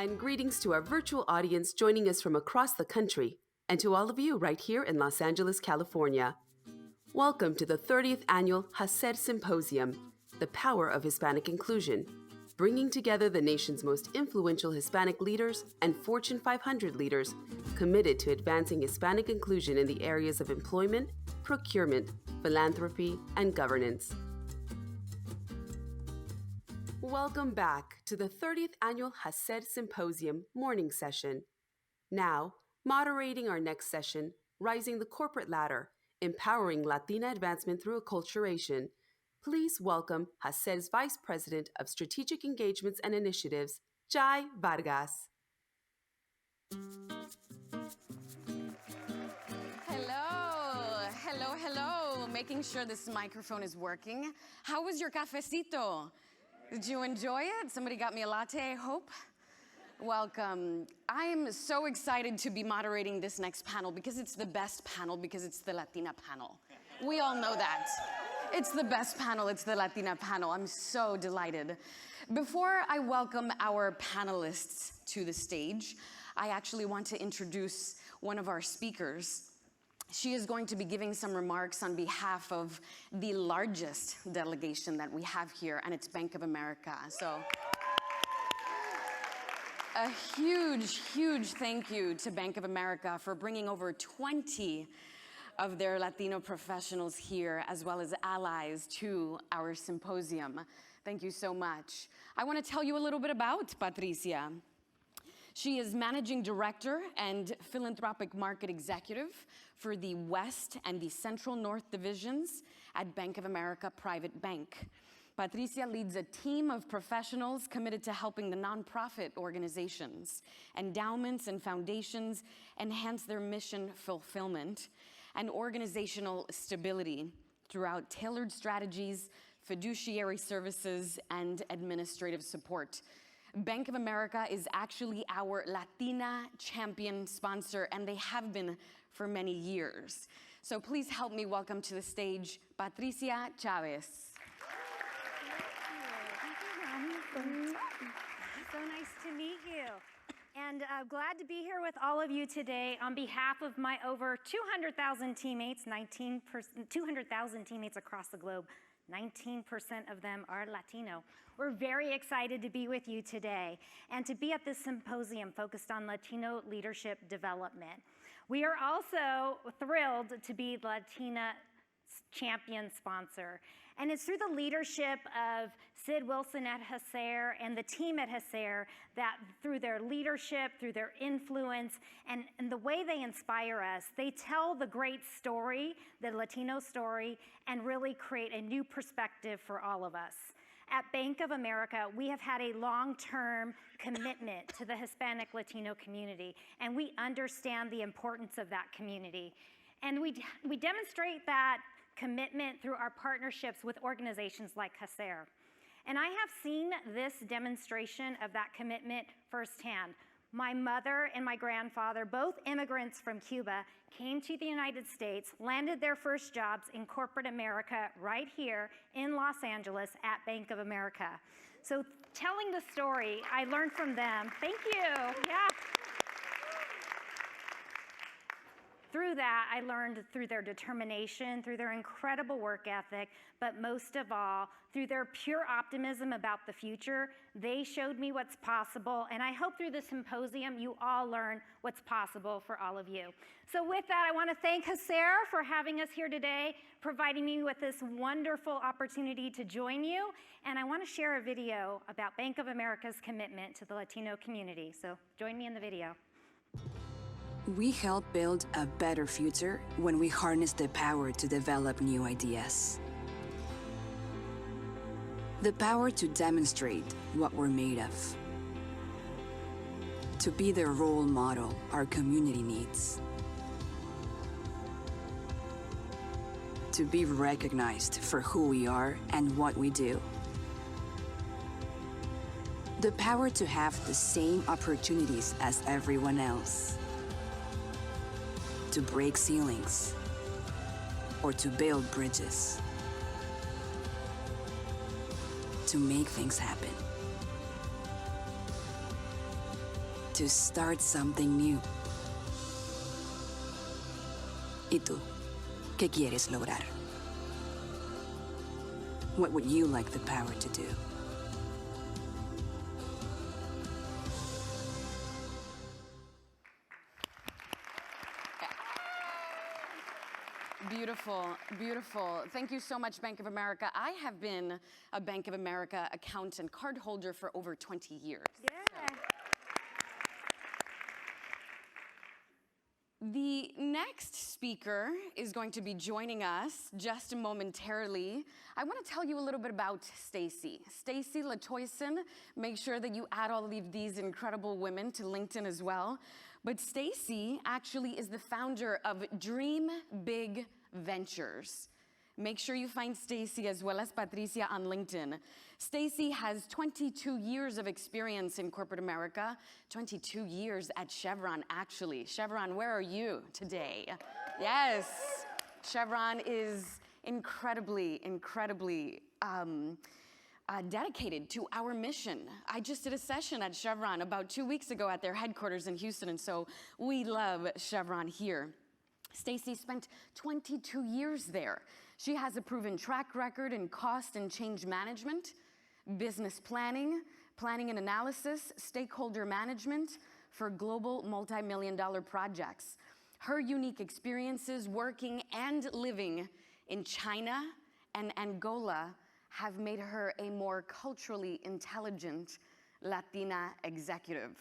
And greetings to our virtual audience joining us from across the country, and to all of you right here in Los Angeles, California. Welcome to the 30th Annual HACR Symposium, The Power of Hispanic Inclusion, bringing together the nation's most influential Hispanic leaders and Fortune 500 leaders committed to advancing Hispanic inclusion in the areas of employment, procurement, philanthropy, and governance. Welcome back to the 30th Annual HACR Symposium morning session. Now, moderating our next session, Rising the Corporate Ladder, Empowering Latina Advancement Through Acculturation, please welcome HACR's Vice President of Strategic Engagements and Initiatives, Jai Vargas. Hello. Making sure this microphone is working. How was your cafecito? Did you enjoy it? Somebody got me a latte, I hope. Welcome. I am so excited to be moderating this next panel because it's the best panel, because it's the Latina panel. We all know that. It's the best panel, it's the Latina panel. I'm so delighted. Before I welcome our panelists to the stage, I actually want to introduce one of our speakers. She is going to be giving some remarks on behalf of the largest delegation that we have here, and it's Bank of America. So a huge thank you to Bank of America for bringing over 20 of their Latino professionals here, as well as allies to our symposium. Thank you so much. I want to tell you a little bit about Patricia. She is Managing Director and Philanthropic Market Executive for the West and the Central North Divisions at Bank of America Private Bank. Patricia leads a team of professionals committed to helping the nonprofit organizations, endowments, and foundations enhance their mission fulfillment and organizational stability throughout tailored strategies, fiduciary services, and administrative support. Bank of America is actually our Latina champion sponsor, and they have been for many years. So please help me welcome to the stage Patricia Chavez. Thank you. So nice to meet you. And glad to be here with all of you today on behalf of my over 200,000 teammates, 200,000 teammates across the globe. 19% of them are Latino. We're very excited to be with you today and to be at this symposium focused on Latino leadership development. We are also thrilled to be the Latina champion sponsor. And it's through the leadership of Sid Wilson at HACR and the team at HACR that through their leadership, through their influence, and the way they inspire us, they tell the great story, the Latino story, and really create a new perspective for all of us. At Bank of America, we have had a long-term commitment to the Hispanic Latino community, and we understand the importance of that community. And we demonstrate that commitment through our partnerships with organizations like HACR. And I have seen this demonstration of that commitment firsthand. My mother and my grandfather, both immigrants from Cuba, came to the United States, landed their first jobs in corporate America right here in Los Angeles at Bank of America. So telling the story, I learned from them. Thank you. Yeah. Through that, I learned through their determination, through their incredible work ethic, but most of all, through their pure optimism about the future. They showed me what's possible, and I hope through the symposium you all learn what's possible for all of you. So with that, I want to thank HACR for having us here today, providing me with this wonderful opportunity to join you, and I want to share a video about Bank of America's commitment to the Latino community. So join me in the video. We help build a better future when we harness the power to develop new ideas. The power to demonstrate what we're made of. To be the role model our community needs. To be recognized for who we are and what we do. The power to have the same opportunities as everyone else. To break ceilings, or to build bridges, to make things happen. to start something new. ¿Y tú? ¿Qué quieres lograr? What would you like the power to do? Beautiful, beautiful. Thank you so much, Bank of America. I have been a Bank of America account and card holder for over 20 years. Yeah. The next speaker is going to be joining us just momentarily. I want to tell you a little bit about Stacy. Stacy Latoyson. Make sure that you add all of these incredible women to LinkedIn as well. But Stacy actually is the founder of Dream Big Ventures. Make sure you find Stacy as well as Patricia on LinkedIn. Stacy has 22 years of experience in corporate America, 22 years at Chevron, actually. Chevron, where are you today? Yes, Chevron is incredibly dedicated to our mission. I just did a session at Chevron about 2 weeks ago at their headquarters in Houston, and so we love Chevron here. Stacy spent 22 years there. She has a proven track record in cost and change management, business planning, planning and analysis, stakeholder management for global multi-million-dollar projects. Her unique experiences working and living in China and Angola have made her a more culturally intelligent Latina executive.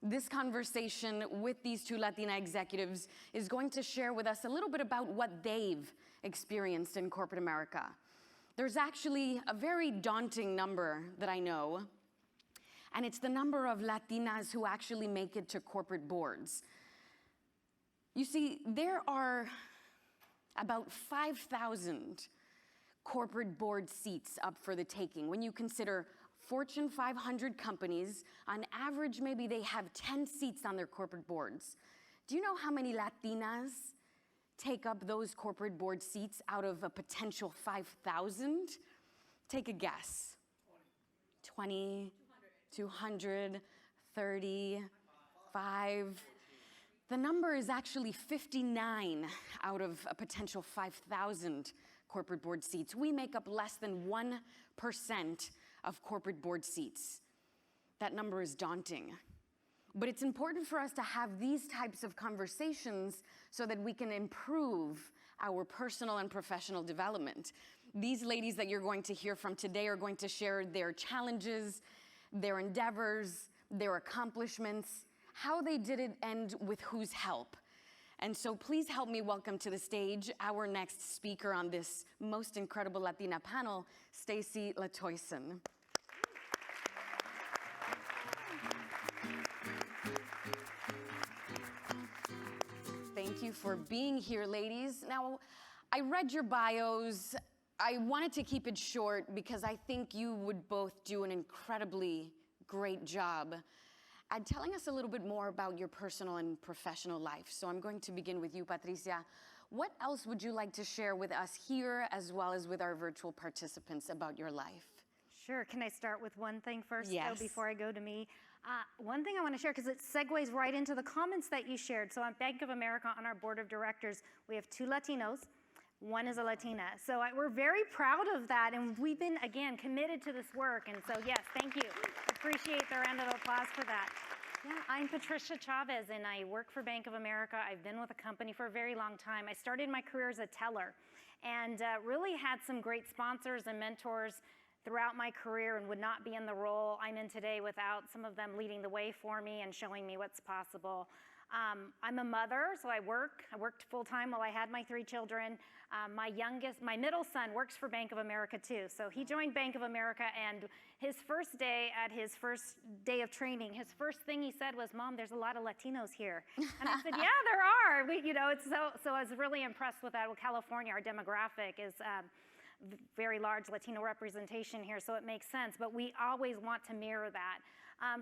This conversation with these two Latina executives is going to share with us a little bit about what they've experienced in corporate America. There's actually a very daunting number that I know, and it's the number of Latinas who actually make it to corporate boards. You see, there are about 5,000 corporate board seats up for the taking. When you consider Fortune 500 companies, on average, maybe they have 10 seats on their corporate boards. Do you know how many Latinas take up those corporate board seats out of a potential 5,000? Take a guess. 20, 200, 30, 5. The number is actually 59 out of a potential 5,000 corporate board seats. We make up less than 1% of corporate board seats. That number is daunting. But it's important for us to have these types of conversations so that we can improve our personal and professional development. These ladies that you're going to hear from today are going to share their challenges, their endeavors, their accomplishments, how they did it, and with whose help. And so please help me welcome to the stage our next speaker on this most incredible Latina panel, Stacy Latoyson. Thank you for being here, ladies. Now, I read your bios. I wanted to keep it short because I think you would both do an incredibly great job at telling us a little bit more about your personal and professional life. So I'm going to begin with you, Patricia. What else would you like to share with us here as well as with our virtual participants about your life? Sure. Can I start with one thing first, Yes. though, before I go to me? One thing I want to share, because it segues right into the comments that you shared. So on Bank of America, on our board of directors, we have 2 Latinos. One is a Latina. So we're very proud of that, and we've been, again, committed to this work. And so, yes, thank you. Appreciate the round of applause for that. Yeah, I'm Patricia Chavez, and I work for Bank of America. I've been with the company for a very long time. I started my career as a teller and really had some great sponsors and mentors throughout my career and would not be in the role I'm in today without some of them leading the way for me and showing me what's possible. I'm a mother, so I worked full-time while I had my 3 children. My middle son works for Bank of America too. So he joined Bank of America, and his first day of training, his first thing he said was, "Mom, there's a lot of Latinos here." And I said, "Yeah, there are." It's so I was really impressed with that. Well, California, our demographic is very large Latino representation here, so it makes sense, but we always want to mirror that.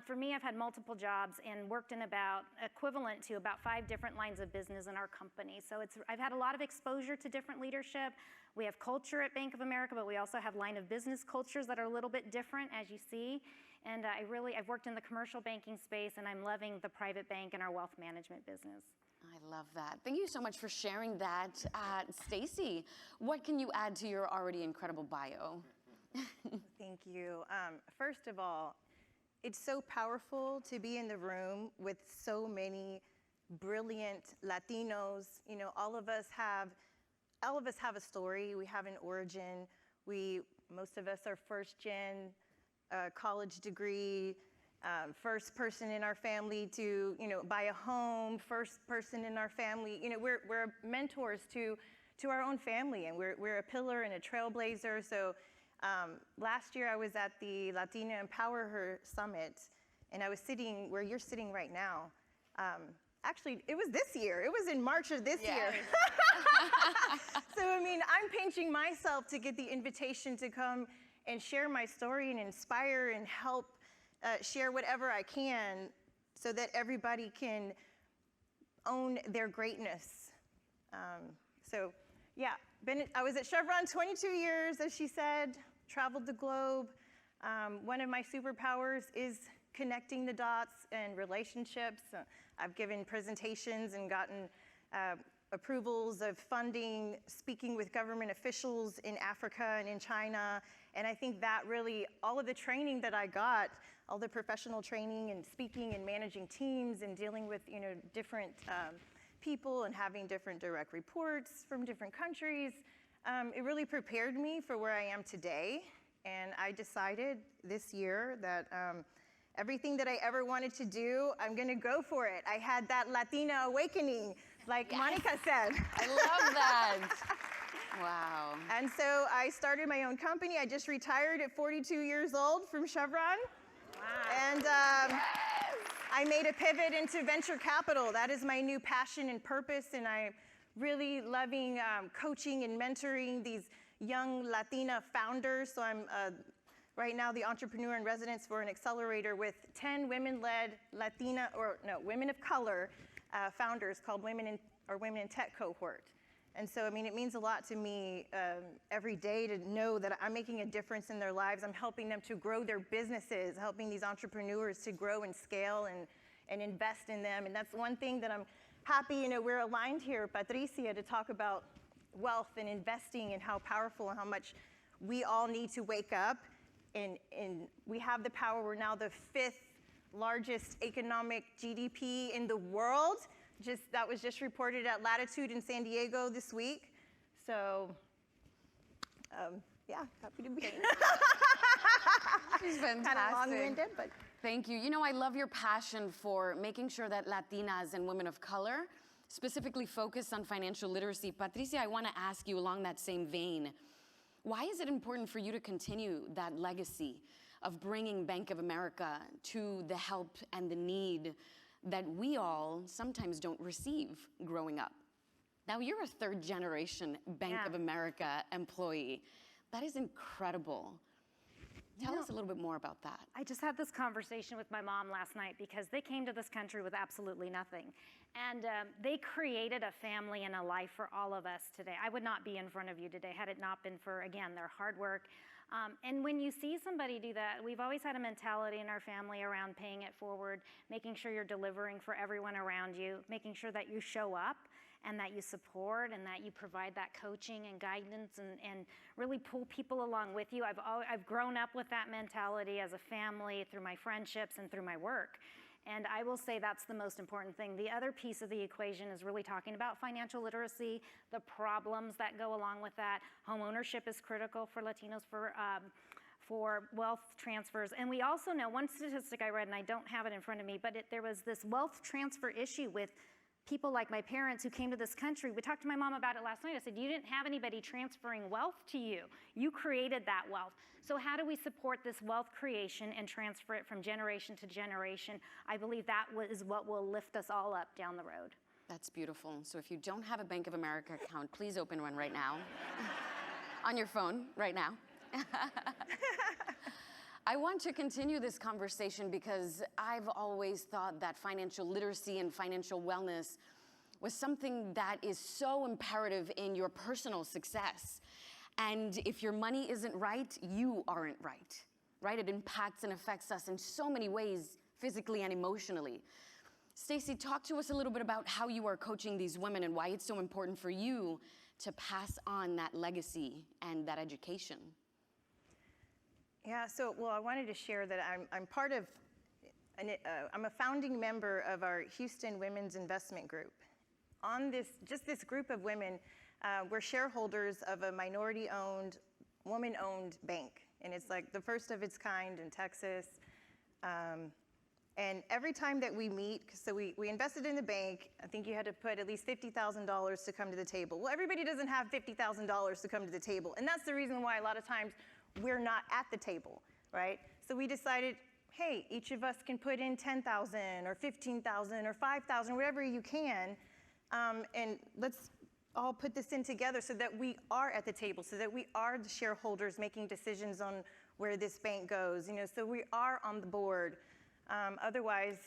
For me, I've had multiple jobs and worked in equivalent to about 5 different lines of business in our company. So I've had a lot of exposure to different leadership. We have culture at Bank of America, but we also have line of business cultures that are a little bit different, as you see. And I've worked in the commercial banking space, and I'm loving the private bank and our wealth management business. I love that. Thank you so much for sharing that. Stacy, what can you add to your already incredible bio? Thank you. First of all, it's so powerful to be in the room with so many brilliant Latinos. You know, all of us have a story. We have an origin. Most of us are first gen, college degree, first person in our family to, buy a home, first person in our family. We're mentors to our own family, and we're a pillar and a trailblazer. So last year I was at the Latina Empower Her Summit, and I was sitting where you're sitting right now. Actually, it was this year. It was in March of this year. So, I'm pinching myself to get the invitation to come and share my story and inspire and help share whatever I can so that everybody can own their greatness. I was at Chevron 22 years, as she said, traveled the globe. One of my superpowers is connecting the dots and relationships. I've given presentations and gotten approvals of funding, speaking with government officials in Africa and in China. And I think that really, all of the training that I got, all the professional training and speaking and managing teams and dealing with, different people and having different direct reports from different countries, it really prepared me for where I am today. And I decided this year that everything that I ever wanted to do, I'm gonna go for it. I had that Latina awakening, like Monica said. I love that. Wow. And so I started my own company. I just retired at 42 years old from Chevron. Wow. And I made a pivot into venture capital. That is my new passion and purpose, and I'm really loving coaching and mentoring these young Latina founders. So I'm right now the entrepreneur in residence for an accelerator with 10 women-led women of color founders called Women in Tech Cohort. And so, it means a lot to me every day to know that I'm making a difference in their lives. I'm helping them to grow their businesses, helping these entrepreneurs to grow and scale and invest in them. And that's one thing that I'm happy, we're aligned here, Patricia, to talk about wealth and investing and how powerful and how much we all need to wake up. And we have the power. We're now the 5th largest economic GDP in the world. That was just reported at Latitude in San Diego this week. So, happy to be here. She's fantastic. Kind of long-winded, but. Thank you. I love your passion for making sure that Latinas and women of color specifically focus on financial literacy. Patricia, I want to ask you along that same vein, why is it important for you to continue that legacy of bringing Bank of America to the help and the need that we all sometimes don't receive growing up? Now, you're a 3rd generation Bank of America employee. That is incredible. Tell us a little bit more about that. I just had this conversation with my mom last night because they came to this country with absolutely nothing. And they created a family and a life for all of us today. I would not be in front of you today had it not been for, again, their hard work. And when you see somebody do that, we've always had a mentality in our family around paying it forward, making sure you're delivering for everyone around you, making sure that you show up and that you support and that you provide that coaching and guidance and really pull people along with you. I've grown up with that mentality as a family through my friendships and through my work. And I will say that's the most important thing. The other piece of the equation is really talking about financial literacy, the problems that go along with that. Home ownership is critical for Latinos for wealth transfers. And we also know, one statistic I read, and I don't have it in front of me, but there was this wealth transfer issue with people like my parents who came to this country. We talked to my mom about it last night. I said, you didn't have anybody transferring wealth to you. You created that wealth. So how do we support this wealth creation and transfer it from generation to generation? I believe that is what will lift us all up down the road. That's beautiful. So if you don't have a Bank of America account, please open one right now. on your phone right now. I want to continue this conversation because I've always thought that financial literacy and financial wellness was something that is so imperative in your personal success. And if your money isn't right, you aren't right, right? It impacts and affects us in so many ways, physically and emotionally. Stacey, talk to us a little bit about how you are coaching these women and why it's so important for you to pass on that legacy and that education. Yeah, so, well, I wanted to share that I'm part of, I'm a founding member of our Houston Women's Investment Group. On just this group of women, we're shareholders of a minority-owned, woman-owned bank. And it's like the first of its kind in Texas. And every time that we meet, so we invested in the bank, I think you had to put at least $50,000 to come to the table. Well, everybody doesn't have $50,000 to come to the table. And that's the reason why a lot of times we're not at the table, right? So we decided, hey, each of us can put in $10,000 or $15,000 or $5,000, whatever you can, and let's all put this in together so that we are at the table, so that we are the shareholders making decisions on where this bank goes, so we are on the board. Otherwise,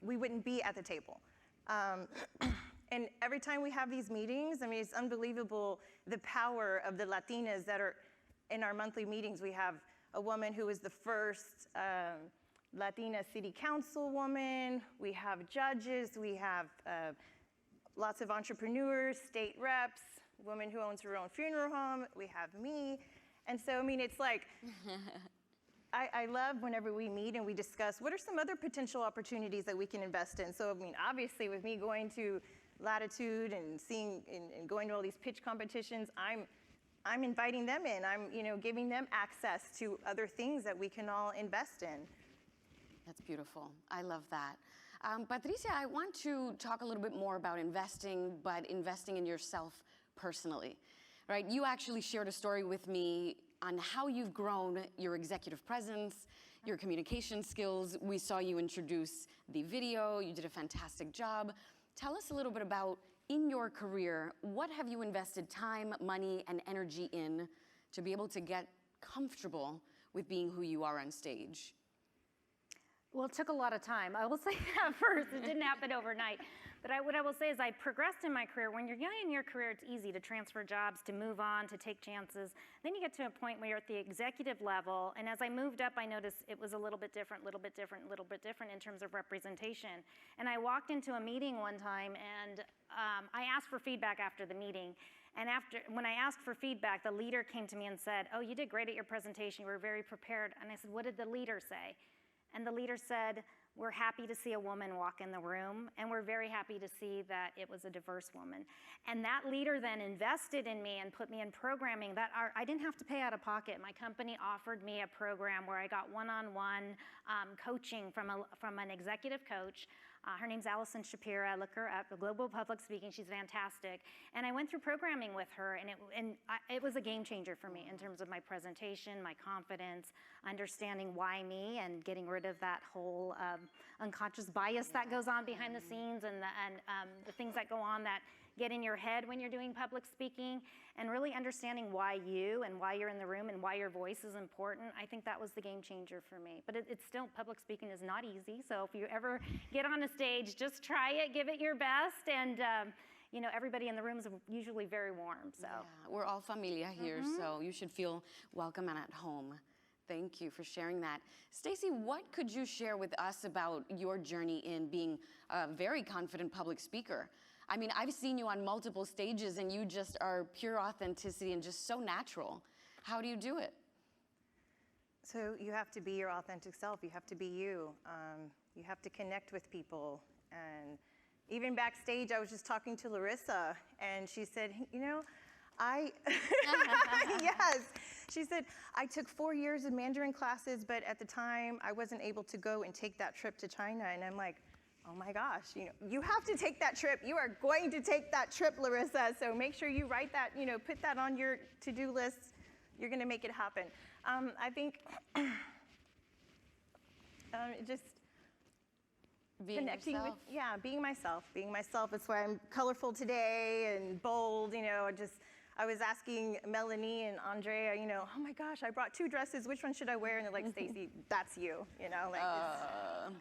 we wouldn't be at the table. And every time we have these meetings, I mean, it's unbelievable the power of the Latinas that are in our monthly meetings. We have a woman who is the first Latina city council woman. We have judges. We have lots of entrepreneurs, state reps, a woman who owns her own funeral home. We have me. And so, I mean, it's like, I love whenever we meet and we discuss what are some other potential opportunities that we can invest in. So, I mean, obviously, with me going to Latitude and seeing and going to all these pitch competitions, I'm inviting them in. I'm, giving them access to other things that we can all invest in. That's beautiful. I love that. Patricia, I want to talk a little bit more about investing, but investing in yourself personally, right? You actually shared a story with me on how you've grown your executive presence, your communication skills. We saw you introduce the video. You did a fantastic job. Tell us a little bit about, in your career, what have you invested time, money, and energy in to be able to get comfortable with being who you are on stage? Well, it took a lot of time. I will say that first. It didn't happen overnight. But what I will say is I progressed in my career. When you're young in your career, it's easy to transfer jobs, to move on, to take chances. Then you get to a point where you're at the executive level. And as I moved up, I noticed it was a little bit different in terms of representation. And I walked into a meeting one time, and I asked for feedback after the meeting. And when I asked for feedback, the leader came to me and said, "Oh, you did great at your presentation. You were very prepared." And I said, "What did the leader say?" And the leader said, "We're happy to see a woman walk in the room, and we're very happy to see that it was a diverse woman." And that leader then invested in me and put me in programming that I didn't have to pay out of pocket. My company offered me a program where I got one-on-one coaching from an executive coach. Her name's Allison Shapira. Look her up, Global Public Speaking. She's fantastic. And I went through programming with her, and it was a game changer for me in terms of my presentation, my confidence, understanding why me, and getting rid of that whole unconscious bias that goes on behind the scenes, and the things that go on that get in your head when you're doing public speaking, and really understanding why you and why you're in the room and why your voice is important. I think that was the game changer for me. But it's still, public speaking is not easy. So if you ever get on a stage, just try it, give it your best. And everybody in the room is usually very warm. So yeah, we're all familia here, so you should feel welcome and at home. Thank you for sharing that. Stacey, what could you share with us about your journey in being a very confident public speaker? I mean, I've seen you on multiple stages, and you just are pure authenticity and just so natural. How do you do it? So you have to be your authentic self. You have to be you. You have to connect with people. And even backstage, I was just talking to Larissa, and she said, yes. She said, "I took 4 years of Mandarin classes, but at the time, I wasn't able to go and take that trip to China." And I'm like, oh my gosh, you have to take that trip. You are going to take that trip, Larissa. So make sure you write that, put that on your to-do list. You're going to make it happen. I think just being connecting yourself. Being myself. Being myself. That's why I'm colorful today and bold. I was asking Melanie and Andrea, you know, oh my gosh, I brought 2 dresses. Which one should I wear? And they're like, Stacy, that's you. You know, like,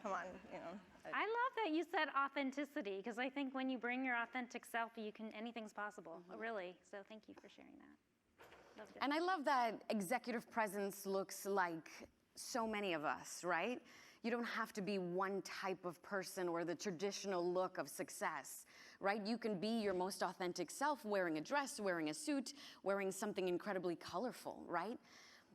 come on, you know. I love that you said authenticity, because I think when you bring your authentic self, anything's possible, really. So thank you for sharing that. Loved it. And I love that executive presence looks like so many of us, right? You don't have to be one type of person or the traditional look of success, right? You can be your most authentic self wearing a dress, wearing a suit, wearing something incredibly colorful, right?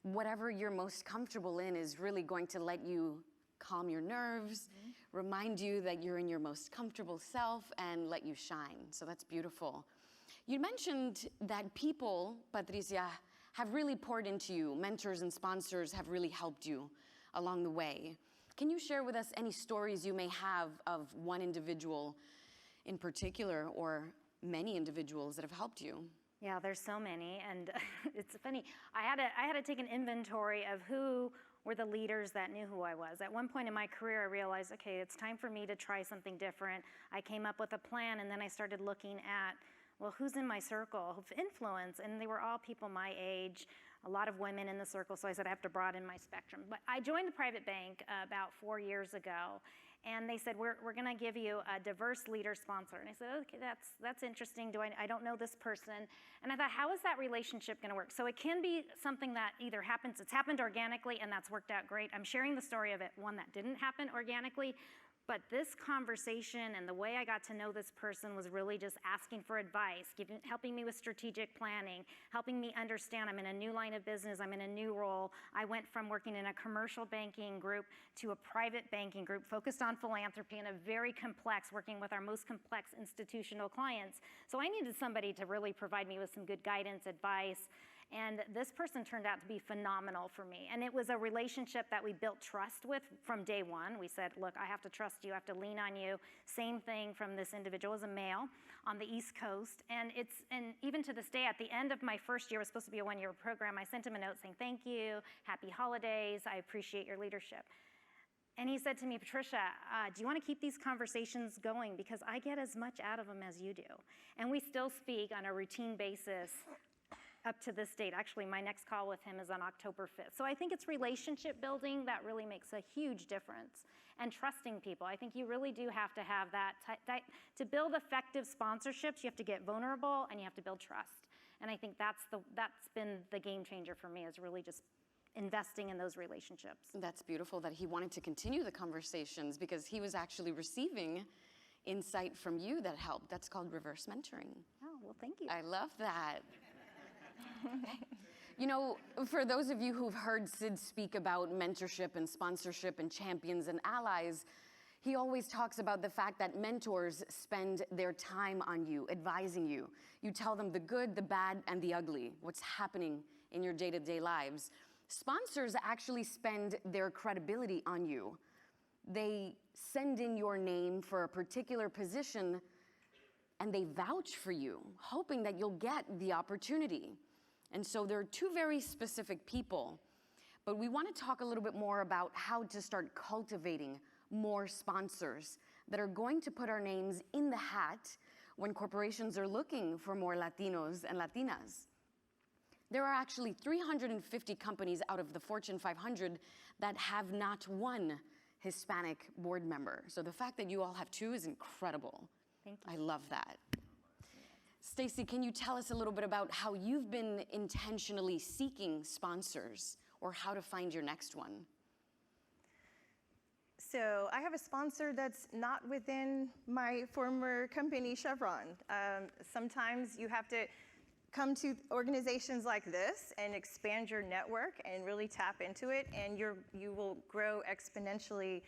Whatever you're most comfortable in is really going to let you calm your nerves, remind you that you're in your most comfortable self, and let you shine. So that's beautiful. You mentioned that people, Patricia, have really poured into you. Mentors and sponsors have really helped you along the way. Can you share with us any stories you may have of one individual in particular, or many individuals that have helped you? Yeah, there's so many, and it's funny. I had to take an inventory of who were the leaders that knew who I was. At one point in my career, I realized, okay, it's time for me to try something different. I came up with a plan, and then I started looking at, well, who's in my circle of influence? And they were all people my age, a lot of women in the circle, so I said I have to broaden my spectrum. But I joined the private bank about 4 years ago, and they said, we're gonna give you a diverse leader sponsor. And I said, okay, that's interesting. I don't know this person. And I thought, how is that relationship gonna work? So it can be something that either happens, it's happened organically, and that's worked out great. I'm sharing the story of it, one that didn't happen organically, but this conversation and the way I got to know this person was really just asking for advice, helping me with strategic planning, helping me understand I'm in a new line of business, I'm in a new role. I went from working in a commercial banking group to a private banking group focused on philanthropy and a very complex, working with our most complex institutional clients. So I needed somebody to really provide me with some good guidance, advice. And this person turned out to be phenomenal for me. And it was a relationship that we built trust with from day one. We said, look, I have to trust you, I have to lean on you. Same thing from this individual, as a male on the East Coast. And even to this day, at the end of my first year, it was supposed to be a 1-year program, I sent him a note saying, thank you, happy holidays, I appreciate your leadership. And he said to me, Patricia, do you want to keep these conversations going? Because I get as much out of them as you do. And we still speak on a routine basis up to this date. Actually, my next call with him is on October 5th. So I think it's relationship building that really makes a huge difference. And trusting people. I think you really do have to have that. To build effective sponsorships, you have to get vulnerable and you have to build trust. And I think that's been the game changer for me, is really just investing in those relationships. That's beautiful that he wanted to continue the conversations, because he was actually receiving insight from you that helped. That's called reverse mentoring. Oh, well, thank you. I love that. You know, for those of you who've heard Sid speak about mentorship and sponsorship and champions and allies, he always talks about the fact that mentors spend their time on you, advising you. You tell them the good, the bad, and the ugly, what's happening in your day-to-day lives. Sponsors actually spend their credibility on you. They send in your name for a particular position, and they vouch for you, hoping that you'll get the opportunity. And so there are 2 very specific people, but we want to talk a little bit more about how to start cultivating more sponsors that are going to put our names in the hat when corporations are looking for more Latinos and Latinas. There are actually 350 companies out of the Fortune 500 that have not one Hispanic board member. So the fact that you all have 2 is incredible. Thank you. I love that. Stacy, can you tell us a little bit about how you've been intentionally seeking sponsors, or how to find your next one? So I have a sponsor that's not within my former company, Chevron. Sometimes you have to come to organizations like this and expand your network and really tap into it, and you will grow exponentially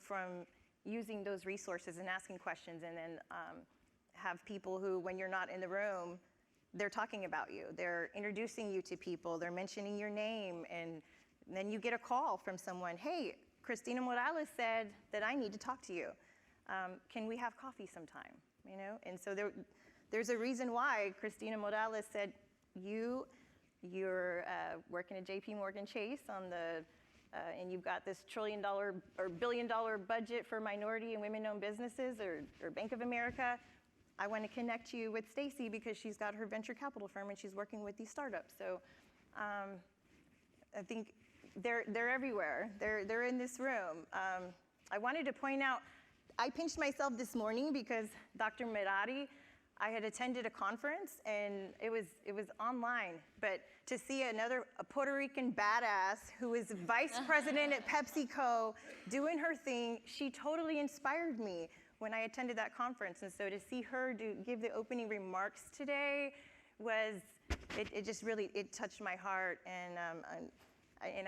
from using those resources and asking questions, and then have people who, when you're not in the room, they're talking about you. They're introducing you to people. They're mentioning your name, and then you get a call from someone. Hey, Cristina Morales said that I need to talk to you. Can we have coffee sometime? You know, and so there's a reason why Cristina Morales said you're working at J.P. Morgan Chase on the. And you've got this $1 trillion or $1 billion budget for minority and women-owned businesses, or Bank of America. I want to connect you with Stacy because she's got her venture capital firm and she's working with these startups. So I think they're everywhere. They're in this room. I wanted to point out, I pinched myself this morning because Dr. Mirari, I had attended a conference and it was online, but to see a Puerto Rican badass who is vice president at PepsiCo doing her thing, she totally inspired me when I attended that conference. And so to see her give the opening remarks today it just really, it touched my heart, and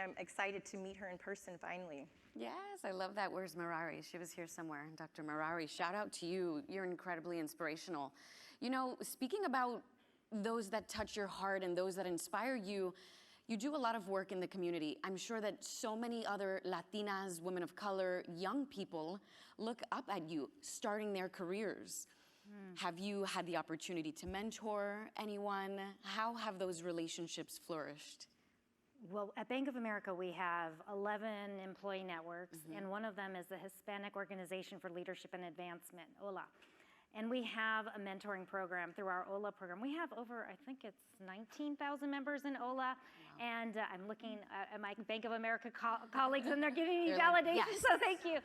I'm excited to meet her in person finally. Yes, I love that. Where's Mirari? She was here somewhere. Dr. Mirari, shout out to you. You're incredibly inspirational. You know, speaking about those that touch your heart and those that inspire you, you do a lot of work in the community. I'm sure that so many other Latinas, women of color, young people look up at you, starting their careers. Have you had the opportunity to mentor anyone? How have those relationships flourished? Well, at Bank of America, we have 11 employee networks, and one of them is the Hispanic Organization for Leadership and Advancement, HOLA. And we have a mentoring program through our HOLA program. We have over, I think it's 19,000 members in HOLA. Wow. And I'm looking at my Bank of America colleagues, and they're giving me validation, like, yes. So thank you.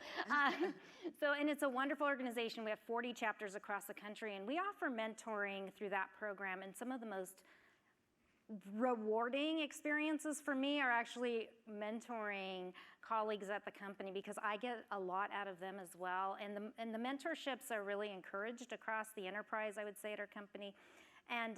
And it's a wonderful organization. We have 40 chapters across the country, and we offer mentoring through that program. And some of the most rewarding experiences for me are actually mentoring colleagues at the company, because I get a lot out of them as well. And the mentorships are really encouraged across the enterprise, I would say, at our company. And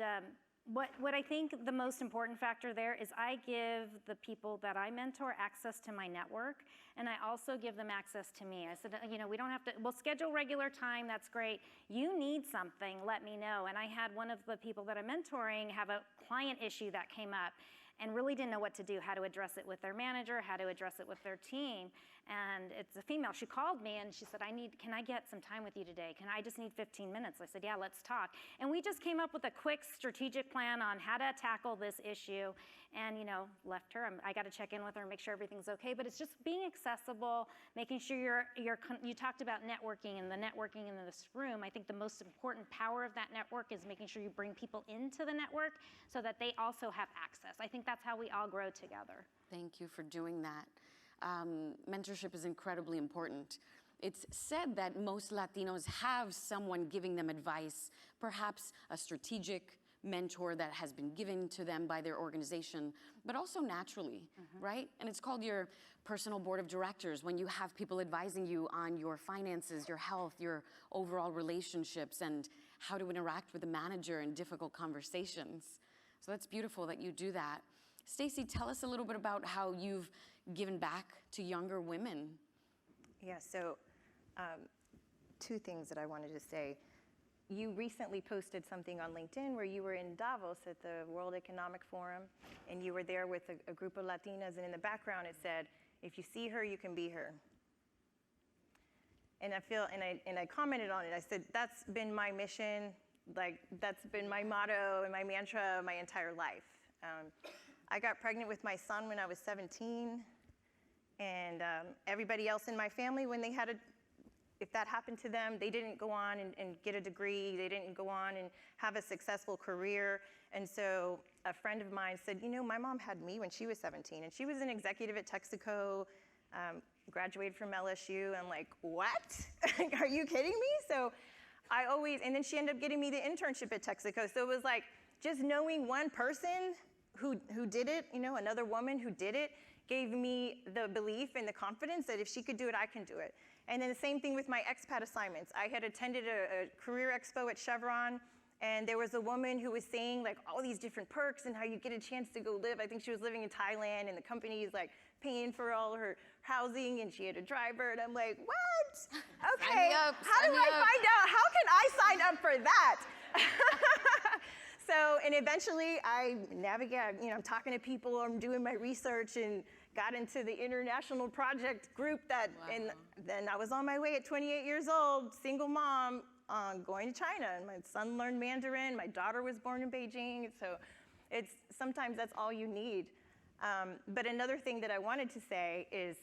what I think the most important factor there is I give the people that I mentor access to my network, and I also give them access to me. I said, you know, we don't have to, we'll schedule regular time, that's great. You need something, let me know. And I had one of the people that I'm mentoring have a client issue that came up and really didn't know what to do, how to address it with their manager, how to address it with their team. And it's a female. She called me and she said, can I get some time with you today? I just need 15 minutes. I said, yeah, let's talk. And we just came up with a quick strategic plan on how to tackle this issue, and, you know, left her. I got to check in with her and make sure everything's okay. But it's just being accessible, making sure you talked about networking and the networking in this room. I think the most important power of that network is making sure you bring people into the network so that they also have access. I think that's how we all grow together. Thank you for doing that. Mentorship is incredibly important. It's said that most Latinos have someone giving them advice, perhaps a strategic mentor that has been given to them by their organization, but also naturally, right? And it's called your personal board of directors, when you have people advising you on your finances, your health, your overall relationships, and how to interact with a manager in difficult conversations. So that's beautiful that you do that. Stacy, tell us a little bit about how you've given back to younger women. Yeah, so two things that I wanted to say. You recently posted something on LinkedIn where you were in Davos at the World Economic Forum, and you were there with a group of Latinas, and in the background it said, if you see her, you can be her. And I commented on it. I said, that's been my mission, like that's been my motto and my mantra my entire life. I got pregnant with my son when I was 17, and everybody else in my family, when they had if that happened to them, they didn't go on and get a degree, they didn't go on and have a successful career. And so a friend of mine said, you know, my mom had me when she was 17, and she was an executive at Texaco, graduated from LSU. I'm like, what? Are you kidding me? So and then she ended up getting me the internship at Texaco. So it was like, just knowing one person who did it, you know, another woman who did it, gave me the belief and the confidence that if she could do it, I can do it. And then the same thing with my expat assignments. I had attended a career expo at Chevron, and there was a woman who was saying like all these different perks and how you get a chance to go live. I think she was living in Thailand, and the company is like paying for all her housing, and she had a driver, and I'm like, what? Okay, how do I find out? How can I sign up for that? So, and eventually I navigate, you know, I'm talking to people, I'm doing my research, and got into the international project group and then I was on my way at 28 years old, single mom, going to China. And my son learned Mandarin, my daughter was born in Beijing. So sometimes that's all you need. But another thing that I wanted to say is,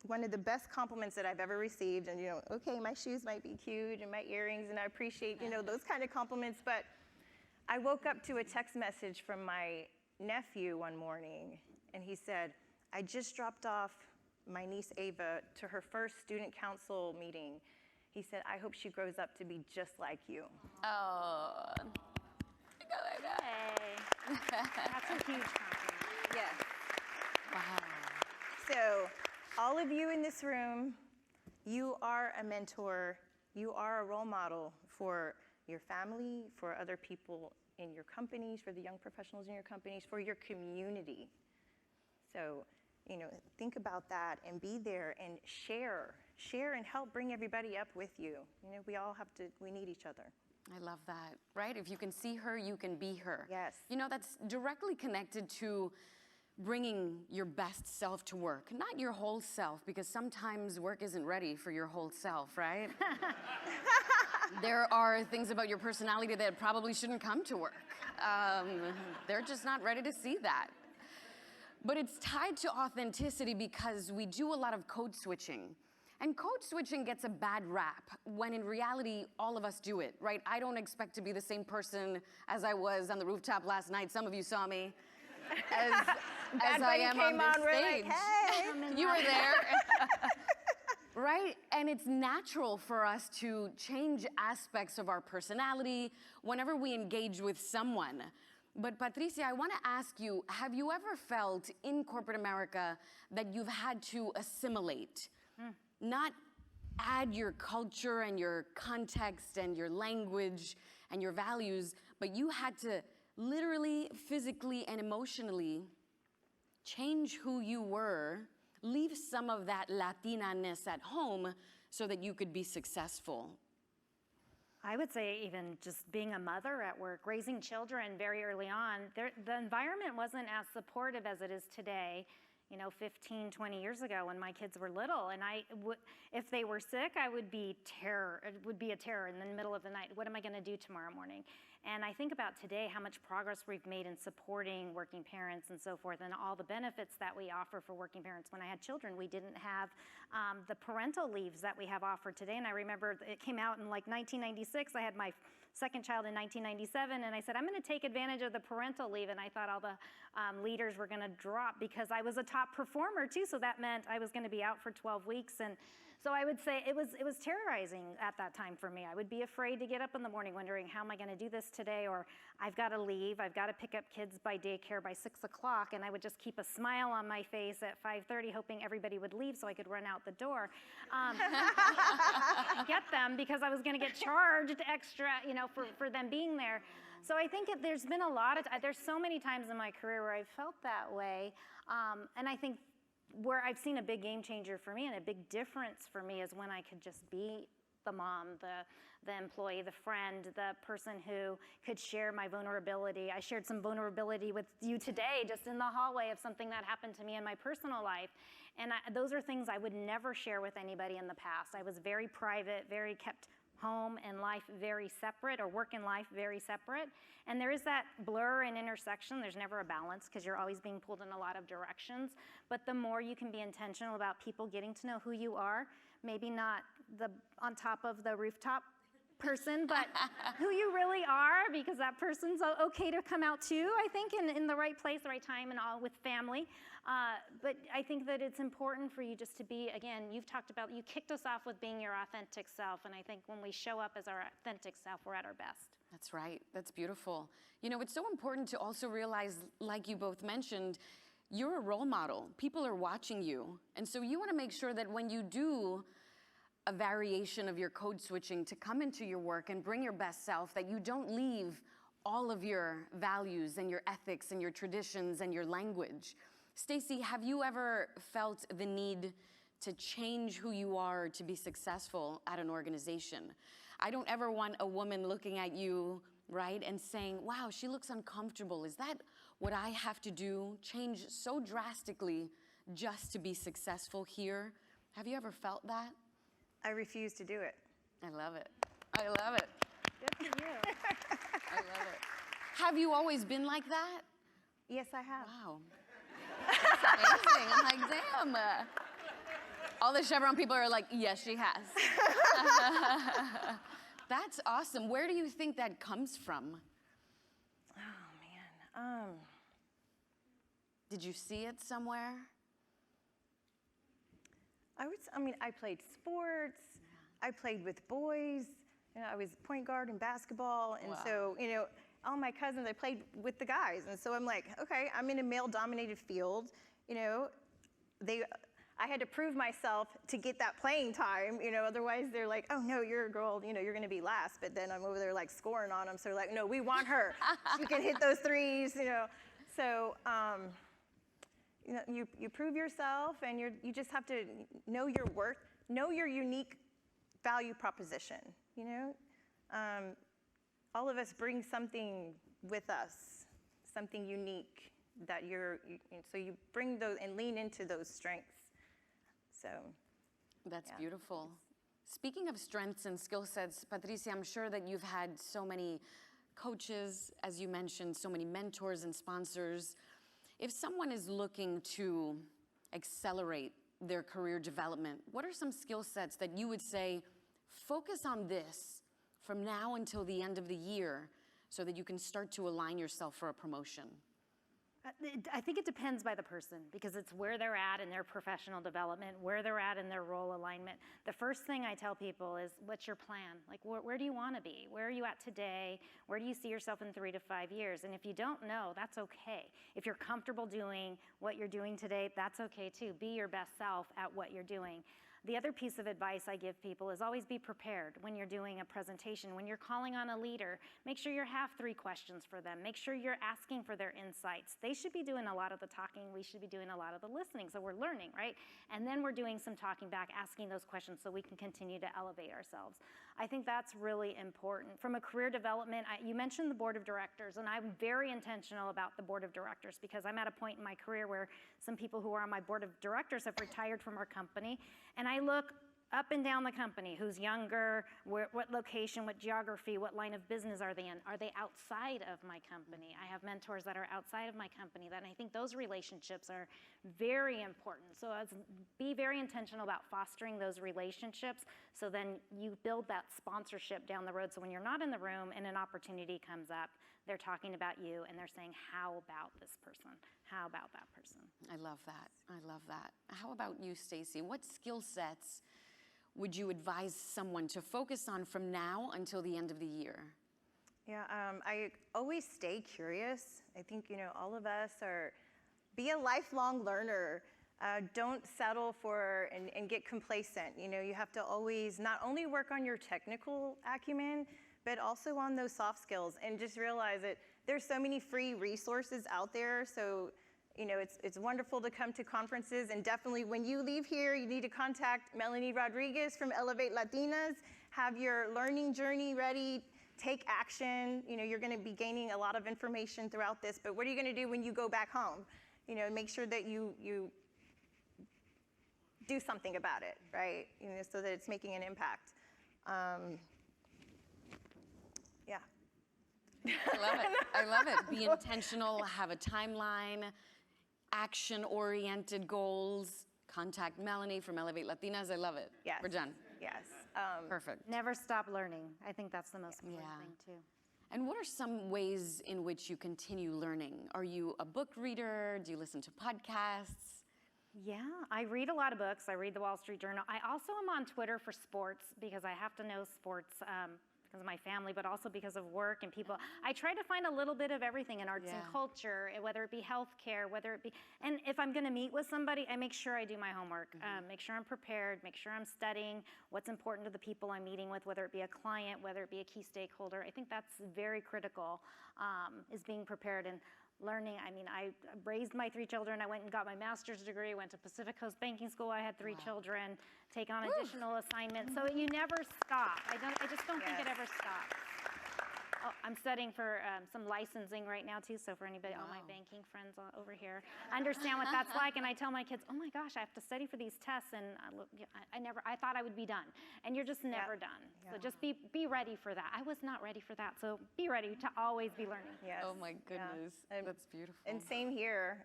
one of the best compliments that I've ever received. And, okay, my shoes might be cute and my earrings, and I appreciate, those kind of compliments. But I woke up to a text message from my nephew one morning, and he said, I just dropped off my niece Ava to her first student council meeting. He said, I hope she grows up to be just like you. Oh. Hey. That's a huge compliment. Yes. Wow. So all of you in this room, you are a mentor. You are a role model for your family, for other people in your companies, for the young professionals in your companies, for your community. So, think about that and be there and share and help bring everybody up with you. We need each other. I love that, right? If you can see her, you can be her. Yes. That's directly connected to bringing your best self to work, not your whole self, because sometimes work isn't ready for your whole self, right? There are things about your personality that probably shouldn't come to work. They're just not ready to see that. But it's tied to authenticity because we do a lot of code switching. And code switching gets a bad rap when in reality, all of us do it, right? I don't expect to be the same person as I was on the rooftop last night. Some of you saw me as I am on this stage. Like, hey. You were there. Right? And it's natural for us to change aspects of our personality whenever we engage with someone. But Patricia, I want to ask you, have you ever felt in corporate America that you've had to assimilate? Not add your culture and your context and your language and your values, but you had to literally, physically, and emotionally change who you were, leave some of that Latina-ness at home so that you could be successful. I would say even just being a mother at work, raising children very early on, the environment wasn't as supportive as it is today. 15, 20 years ago when my kids were little, and if they were sick, I would be terror. It would be a terror in the middle of the night. What am I going to do tomorrow morning? And I think about today how much progress we've made in supporting working parents and so forth, and all the benefits that we offer for working parents. When I had children, we didn't have the parental leaves that we have offered today. And I remember it came out in like 1996. I had my second child in 1997, and I said, I'm going to take advantage of the parental leave, and I thought all the leaders were going to drop because I was a top performer too, so that meant I was going to be out for 12 weeks, and so I would say it was terrorizing at that time for me. I would be afraid to get up in the morning wondering, how am I going to do this today, or I've got to leave, I've got to pick up kids by daycare by 6 o'clock, and I would just keep a smile on my face at 5:30 hoping everybody would leave so I could run out the door. Get them, because I was going to get charged extra, for them being there. So I think there's been there's so many times in my career where I've felt that way, and I think where I've seen a big game changer for me and a big difference for me is when I could just be the mom, the employee, the friend, the person who could share my vulnerability. I shared some vulnerability with you today just in the hallway of something that happened to me in my personal life. And those are things I would never share with anybody in the past. I was very private, very kept home and life very separate, or work and life very separate. And there is that blur and intersection. There's never a balance because you're always being pulled in a lot of directions. But the more you can be intentional about people getting to know who you are, maybe not the on top of the rooftop person, but who you really are, because that person's okay to come out too, I think, in the right place, the right time, and all with family. But I think that it's important for you just to be, again, you kicked us off with being your authentic self, and I think when we show up as our authentic self, we're at our best. That's right. That's beautiful. It's so important to also realize, like you both mentioned, you're a role model. People are watching you. And so you want to make sure that when you do a variation of your code switching to come into your work and bring your best self, that you don't leave all of your values and your ethics and your traditions and your language. Stacey, have you ever felt the need to change who you are to be successful at an organization? I don't ever want a woman looking at you, right, and saying, wow, she looks uncomfortable. Is that what I have to do? Change so drastically just to be successful here? Have you ever felt that? I refuse to do it. I love it. I love it. Good for you. I love it. Have you always been like that? Yes, I have. Wow. That's amazing. I'm like, damn. All the Chevron people are like, yes, she has. That's awesome. Where do you think that comes from? Oh, man. Did you see it somewhere? I played sports. I played with boys. You know, I was point guard in basketball. And so, you know, all my cousins, I played with the guys. And so I'm like, okay, I'm in a male-dominated field. You know, I had to prove myself to get that playing time. You know, otherwise they're like, oh no, you're a girl. You know, you're going to be last. But then I'm over there like scoring on them. So they're like, no, we want her. She can hit those threes. You know, so. You know, you prove yourself, and you just have to know your worth, know your unique value proposition. You know, all of us bring something with us, something unique that so you bring those and lean into those strengths. So that's beautiful. Speaking of strengths and skill sets, Patricia, I'm sure that you've had so many coaches, as you mentioned, so many mentors and sponsors. If someone is looking to accelerate their career development, what are some skill sets that you would say, focus on this from now until the end of the year so that you can start to align yourself for a promotion? I think it depends by the person, because it's where they're at in their professional development, where they're at in their role alignment. The first thing I tell people is, what's your plan? Like, where do you want to be? Where are you at today? Where do you see yourself in 3 to 5 years? And if you don't know, that's okay. If you're comfortable doing what you're doing today, that's okay too. Be your best self at what you're doing. The other piece of advice I give people is always be prepared when you're doing a presentation. When you're calling on a leader, make sure you have 3 questions for them. Make sure you're asking for their insights. They should be doing a lot of the talking. We should be doing a lot of the listening. So we're learning, right? And then we're doing some talking back, asking those questions so we can continue to elevate ourselves. I think that's really important. From a career development, you mentioned the board of directors, and I'm very intentional about the board of directors because I'm at a point in my career where some people who are on my board of directors have retired from our company, and I look up and down the company, who's younger, what location, what geography, what line of business are they in? Are they outside of my company? I have mentors that are outside of my company, and I think those relationships are very important. So be very intentional about fostering those relationships, so then you build that sponsorship down the road, so when you're not in the room and an opportunity comes up, they're talking about you and they're saying, how about this person? How about that person? I love that. I love that. How about you, Stacy? What skill sets would you advise someone to focus on from now until the end of the year? Yeah, I always stay curious. I think, you know, all of us be a lifelong learner. Don't settle for and get complacent. You know, you have to always not only work on your technical acumen, but also on those soft skills, and just realize that there's so many free resources out there. So, you know, it's wonderful to come to conferences, and definitely when you leave here, you need to contact Melanie Rodriguez from Elevate Latinas. Have your learning journey ready. Take action. You know, you're going to be gaining a lot of information throughout this, but what are you going to do when you go back home? You know, make sure that you do something about it, right? You know, so that it's making an impact. Yeah. I love it. I love it. Be intentional, have a timeline, action-oriented goals. Contact Melanie from Elevate Latinas. I love it. Yes. We're done. Yes. Perfect. Never stop learning. I think that's the most important thing too. And what are some ways in which you continue learning? Are you a book reader? Do you listen to podcasts? Yeah, I read a lot of books. I read the Wall Street Journal. I also am on Twitter for sports because I have to know sports because of my family, but also because of work and people. I try to find a little bit of everything in arts and culture, whether it be healthcare, whether it be, and if I'm gonna meet with somebody, I make sure I do my homework, make sure I'm prepared, make sure I'm studying what's important to the people I'm meeting with, whether it be a client, whether it be a key stakeholder. I think that's very critical, is being prepared and learning. I mean, I raised my 3 children. I went and got my master's degree, went to Pacific Coast Banking School. I had 3 children, take on additional assignments. So you never stop. I just don't think it ever stops. Oh, I'm studying for some licensing right now too. So for anybody, all my banking friends over here, understand what that's like. And I tell my kids, oh my gosh, I have to study for these tests. And I thought I would be done. And you're just never done. So just be ready for that. I was not ready for that. So be ready to always be learning. Yes. Oh my goodness, that's beautiful. And same here.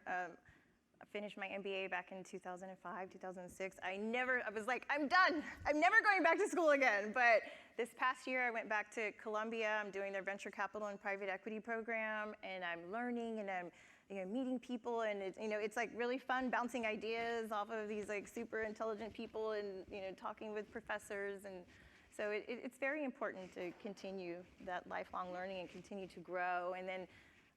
finished my MBA back in 2005, 2006. I was like, I'm done. I'm never going back to school again. But this past year, I went back to Columbia. I'm doing their venture capital and private equity program, and I'm learning, and I'm meeting people, and it's like really fun bouncing ideas off of these like super intelligent people, and talking with professors, and so it's very important to continue that lifelong learning and continue to grow. And then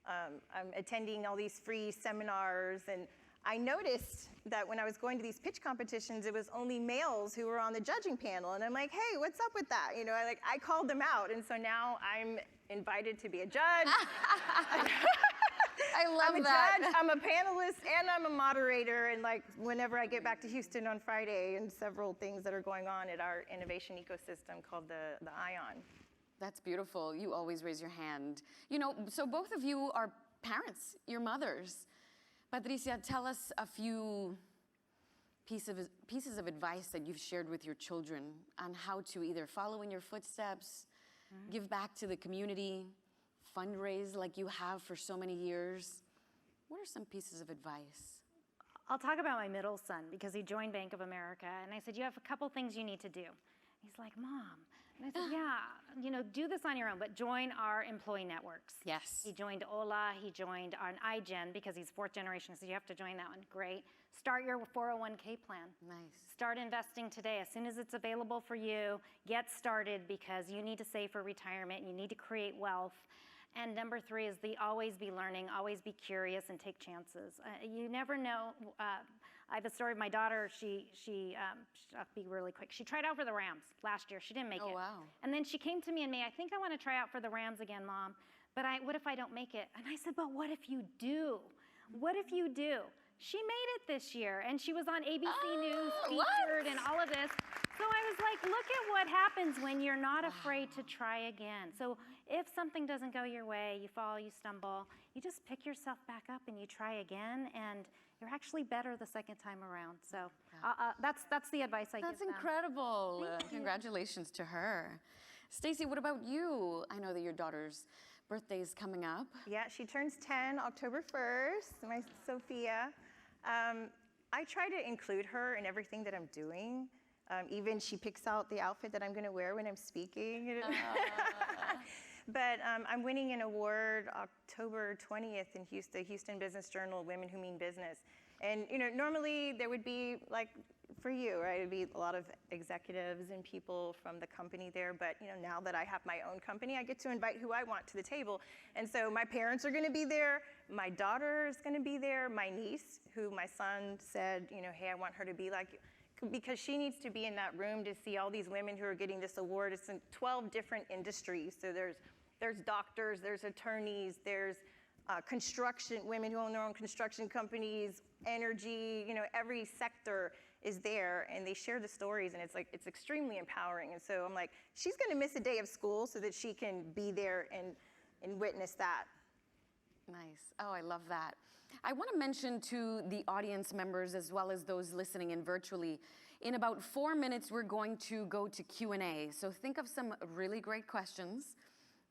I'm attending all these free seminars, and I noticed that when I was going to these pitch competitions, it was only males who were on the judging panel, and I'm like, hey, what's up with that? I called them out, and so now I'm invited to be a judge. I love I'm a that. judge, I'm a panelist, and I'm a moderator, and like whenever I get back to Houston on Friday, and several things that are going on at our innovation ecosystem called the ION. That's beautiful. You always raise your hand. So both of you are parents, you're mothers. Patricia, tell us a few pieces of advice that you've shared with your children on how to either follow in your footsteps, give back to the community, fundraise like you have for so many years. What are some pieces of advice? I'll talk about my middle son because he joined Bank of America, and I said, you have a couple things you need to do. He's like, Mom. And I said, yeah, do this on your own, but join our employee networks. Yes. He joined OLA, he joined an iGen because he's fourth generation, so you have to join that one. Great. Start your 401k plan. Nice. Start investing today. As soon as it's available for you, get started because you need to save for retirement, you need to create wealth. And number 3 is always be learning, always be curious, and take chances. You never know. I have a story of my daughter. I'll be really quick. She tried out for the Rams last year. She didn't make it. Oh, wow. And then she came to me in May. I think I want to try out for the Rams again, Mom. But what if I don't make it? And I said, but what if you do? What if you do? She made it this year, and she was on ABC News featured and all of this. So I was like, look at what happens when you're not afraid to try again. So if something doesn't go your way, you fall, you stumble, you just pick yourself back up and you try again, and you're actually better the second time around. So that's the advice I give them. That's incredible. Congratulations to her. Stacy, what about you? I know that your daughter's birthday is coming up. Yeah, she turns 10 October 1st, my Sophia. I try to include her in everything that I'm doing. Even she picks out the outfit that I'm going to wear when I'm speaking. But I'm winning an award October 20th in Houston, Houston Business Journal, Women Who Mean Business. And normally there would be, like for you, right, it would be a lot of executives and people from the company there. But now that I have my own company, I get to invite who I want to the table. And so my parents are going to be there. My daughter is going to be there. My niece, who my son said, hey, I want her to be like you. Because she needs to be in that room to see all these women who are getting this award. It's in 12 different industries. So there's doctors, there's attorneys, there's construction, women who own their own construction companies, energy, every sector is there, and they share the stories, and it's extremely empowering. And so I'm like, she's gonna miss a day of school so that she can be there and witness that. Nice. Oh, I love that. I want to mention to the audience members as well as those listening in virtually, in about 4 minutes, we're going to go to Q&A. So think of some really great questions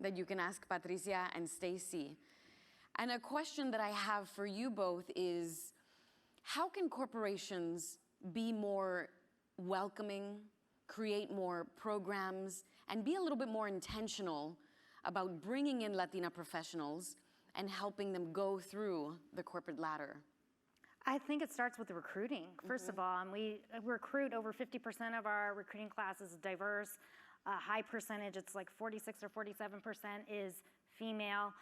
that you can ask Patricia and Stacy. And a question that I have for you both is, how can corporations be more welcoming, create more programs, and be a little bit more intentional about bringing in Latina professionals and helping them go through the corporate ladder? I think it starts with the recruiting, first of all. And we recruit over 50% of our recruiting class is diverse. A high percentage, it's like 46 or 47% is female.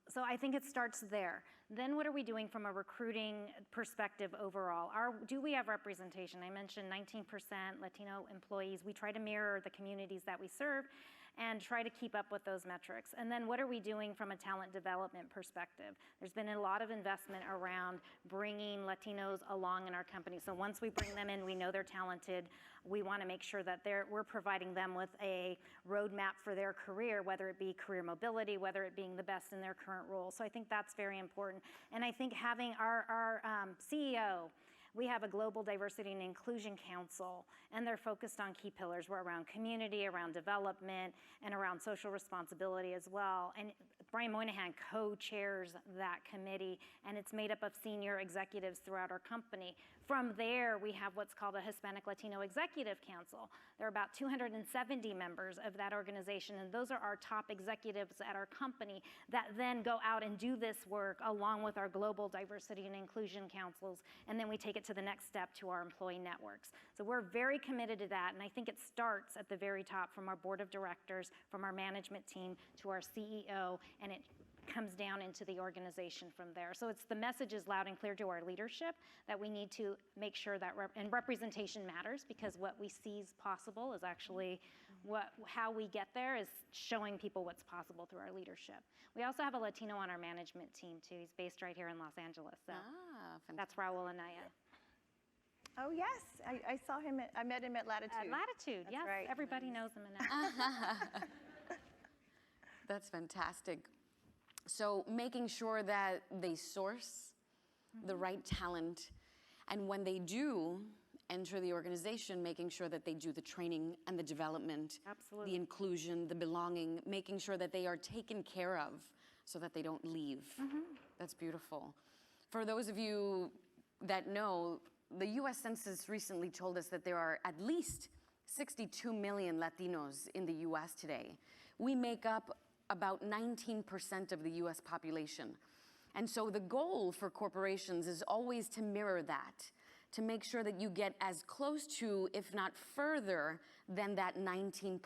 So I think it starts there. Then what are we doing from a recruiting perspective overall? Do we have representation? I mentioned 19% Latino employees. We try to mirror the communities that we serve and try to keep up with those metrics. And then what are we doing from a talent development perspective? There's been a lot of investment around bringing Latinos along in our company. So once we bring them in, we know they're talented. We want to make sure that we're providing them with a roadmap for their career, whether it be career mobility, whether it being the best in their current role. So I think that's very important. And I think having our CEO, we have a Global Diversity and Inclusion Council, and they're focused on key pillars. We're around community, around development, and around social responsibility as well. And Brian Moynihan co-chairs that committee, and it's made up of senior executives throughout our company. From there, we have what's called a Hispanic Latino Executive Council. There are about 270 members of that organization, and those are our top executives at our company that then go out and do this work along with our global diversity and inclusion councils, and then we take it to the next step to our employee networks. So we're very committed to that, and I think it starts at the very top from our board of directors, from our management team to our CEO, and it comes down into the organization from there. So it's the message is loud and clear to our leadership that we need to make sure that and representation matters, because what we see is possible is actually how we get there is showing people what's possible through our leadership. We also have a Latino on our management team too. He's based right here in Los Angeles. So that's Raul Anaya. Oh yes, I saw him. I met him at Latitude. At Latitude, yes. Right. Everybody knows him in that. That's fantastic. So making sure that they source the right talent, and when they do enter the organization, making sure that they do the training and the development, Absolutely. the inclusion, the belonging, making sure that they are taken care of so that they don't leave. That's beautiful. For those of you that know, the US Census recently told us that there are at least 62 million Latinos in the US today. We make up about 19% of the US population. And so the goal for corporations is always to mirror that, to make sure that you get as close to, if not further, than that 19%,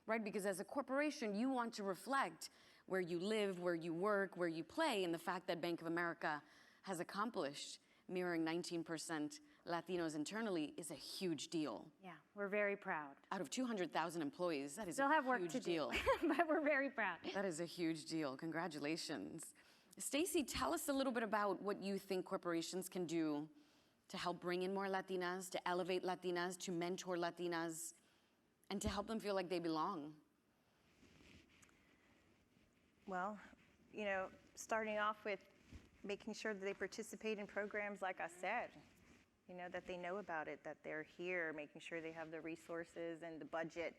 right? Because as a corporation, you want to reflect where you live, where you work, where you play, and the fact that Bank of America has accomplished mirroring 19% Latinos internally is a huge deal. Yeah, we're very proud. Out of 200,000 employees, that is Still a have work huge to deal. do, but we're very proud. That is a huge deal. Congratulations. Stacey, tell us a little bit about what you think corporations can do to help bring in more Latinas, to elevate Latinas, to mentor Latinas, and to help them feel like they belong. Well, you know, starting off with making sure that they participate in programs like I said, you know, that they know about it, that they're here, making sure they have the resources and the budget.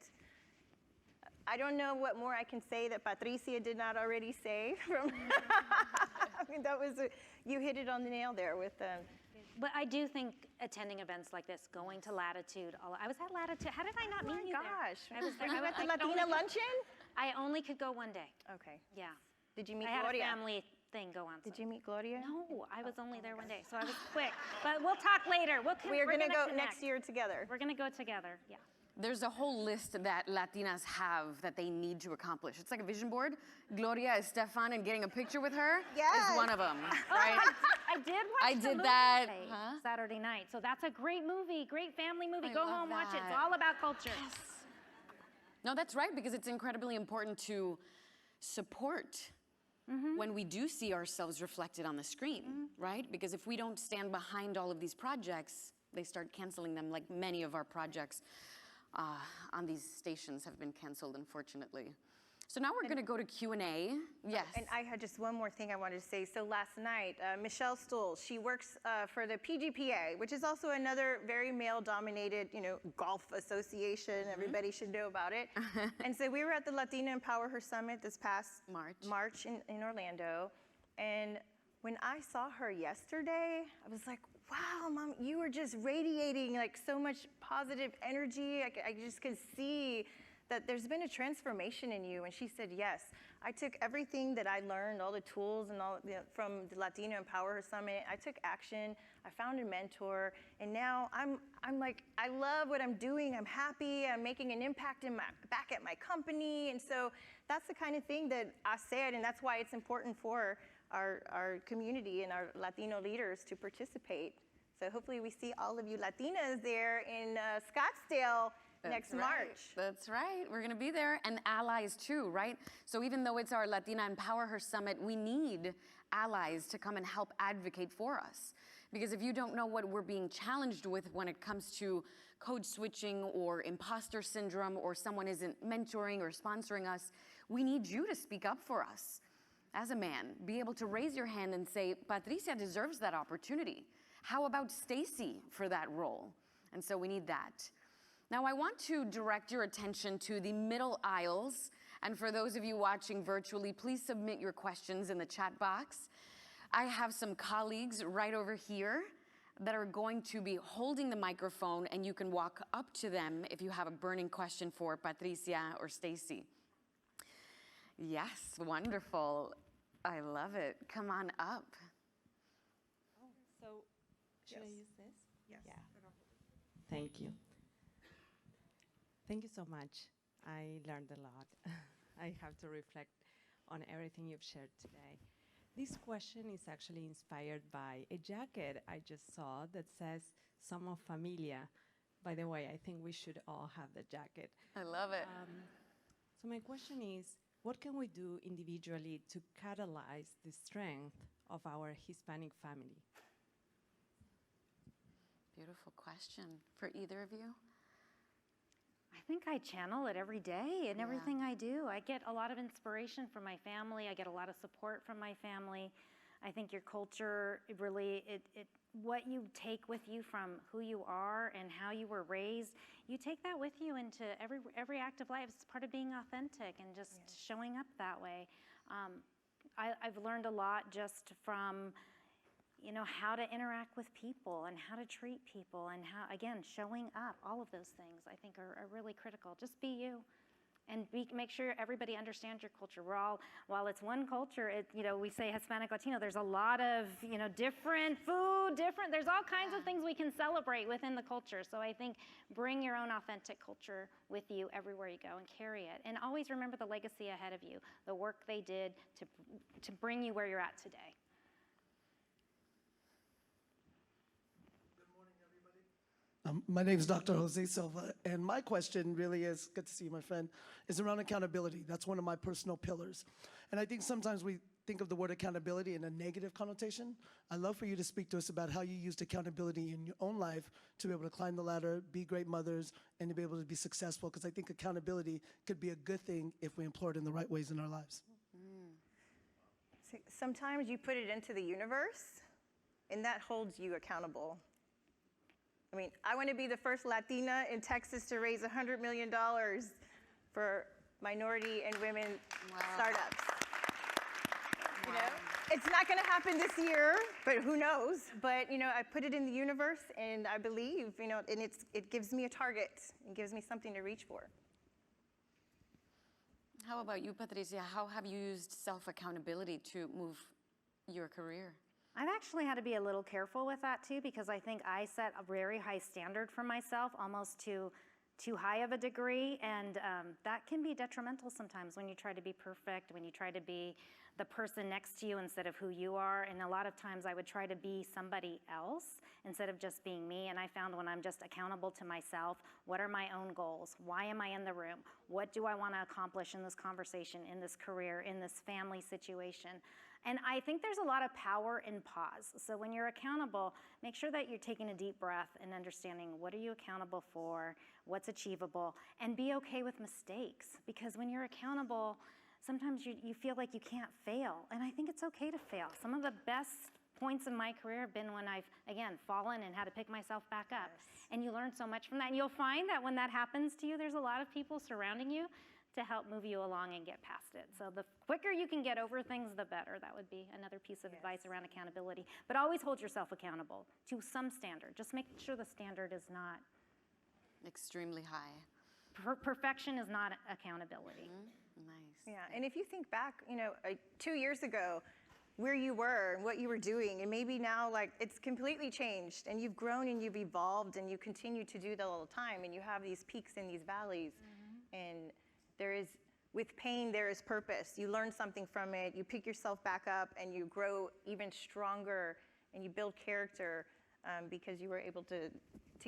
I don't know what more I can say that Patricia did not already say. I mean, that was, you hit it on the nail there with But I do think attending events like this, going to Latitude, I was at Latitude. How did I not meet you there? Oh my gosh. I was there. Were you at the I Latina luncheon? I only could go one day. Okay. Yeah. Did you meet I had Gloria? a family thing go on. Did you meet Gloria? No, I was only there one day, so I was quick. But we'll talk later. We're gonna go connect. next year together. We're gonna go together, yeah. There's a whole list that Latinas have that they need to accomplish. It's like a vision board. Gloria Estefan and getting a picture with her is one of them, right? I did watch I the did movie that, today, huh? Saturday night. So that's a great movie, great family movie. I Go love home, watch it. It's that. all about culture. No, that's right, because it's incredibly important to support when we do see ourselves reflected on the screen, right? Because if we don't stand behind all of these projects, they start canceling them, like many of our projects on these stations have been canceled, unfortunately. So now we're going to go to Q&A. Yes. And I had just one more thing I wanted to say. So last night, Michelle Stoll, she works for the PGPA, which is also another very male-dominated, you know, golf association. Everybody should know about it. And so we were at the Latina Empower Her Summit this past March in Orlando. And when I saw her yesterday, I was like, wow, Mom, you were just radiating like so much positive energy. I just could see that there's been a transformation in you. And she said, yes, I took everything that I learned, all the tools and all from the Latina Empower Her Summit. I took action, I found a mentor, and now I'm like, I love what I'm doing. I'm happy, I'm making an impact back at my company. And so that's the kind of thing that I said, and that's why it's important for our community and our Latino leaders to participate. So hopefully we see all of you Latinas there in Scottsdale next March. That's right. We're going to be there. And allies too, right? So even though it's our Latina Empower Her Summit, we need allies to come and help advocate for us. Because if you don't know what we're being challenged with when it comes to code switching or imposter syndrome, or someone isn't mentoring or sponsoring us, we need you to speak up for us. As a man, be able to raise your hand and say, Patricia deserves that opportunity. How about Stacey for that role? And so we need that. Now I want to direct your attention to the middle aisles And for those of you watching virtually, please submit your questions in the chat box. I have some colleagues right over here that are going to be holding the microphone, and you can walk up to them if you have a burning question for Patricia or Stacy. Yes, wonderful. I love it. Come on up. Oh, so should I use this? Yes. Yeah. Thank you. Thank you so much. I learned a lot. I have to reflect on everything you've shared today. This question is actually inspired by a jacket I just saw that says Somos Familia. By the way, I think we should all have the jacket. I love it. So my question is, what can we do individually to catalyze the strength of our Hispanic family? Beautiful question. For either of you? I think I channel it every day in everything I do. I get a lot of inspiration from my family. I get a lot of support from my family. I think your culture, what you take with you from who you are and how you were raised, you take that with you into every act of life. It's part of being authentic and just showing up that way. I've learned a lot just from how to interact with people and how to treat people and how, again, showing up. All of those things I think are really critical. Just be you and make sure everybody understands your culture. We're all, while it's one culture, we say Hispanic, Latino, there's a lot of, different food, there's all kinds of things we can celebrate within the culture. So I think bring your own authentic culture with you everywhere you go and carry it. And always remember the legacy ahead of you, the work they did to bring you where you're at today. My name is Dr. Jose Silva, and my question really is, good to see you, my friend, is around accountability. That's one of my personal pillars. And I think sometimes we think of the word accountability in a negative connotation. I'd love for you to speak to us about how you used accountability in your own life to be able to climb the ladder, be great mothers, and to be able to be successful, because I think accountability could be a good thing if we employ it in the right ways in our lives. Sometimes you put it into the universe, and that holds you accountable. I mean, I want to be the first Latina in Texas to raise $100 million for minority and women startups. It's not going to happen this year, but who knows? But I put it in the universe, and I believe, and it gives me a target. It gives me something to reach for. How about you, Patricia? How have you used self-accountability to move your career? I've actually had to be a little careful with that too, because I think I set a very high standard for myself, almost to too high of a degree, and that can be detrimental sometimes when you try to be perfect, when you try to be the person next to you instead of who you are. And a lot of times I would try to be somebody else instead of just being me. And I found when I'm just accountable to myself, what are my own goals? Why am I in the room? What do I want to accomplish in this conversation, in this career, in this family situation? And I think there's a lot of power in pause. So when you're accountable, make sure that you're taking a deep breath and understanding what are you accountable for, what's achievable, and be okay with mistakes. Because when you're accountable, sometimes you feel like you can't fail. And I think it's okay to fail. Some of the best points in my career have been when I've, again, fallen and had to pick myself back up. Yes. And you learn so much from that. And you'll find that when that happens to you, there's a lot of people surrounding you to help move you along and get past it. So the quicker you can get over things, the better. That would be another piece of advice around accountability. But always hold yourself accountable to some standard. Just make sure the standard is not extremely high. Perfection is not accountability. Mm-hmm. Nice. Yeah, and if you think back, 2 years ago, where you were and what you were doing, and maybe now it's completely changed, and you've grown and you've evolved, and you continue to do that all the time, and you have these peaks and these valleys, and with pain, there is purpose. You learn something from it, you pick yourself back up, and you grow even stronger, and you build character because you were able to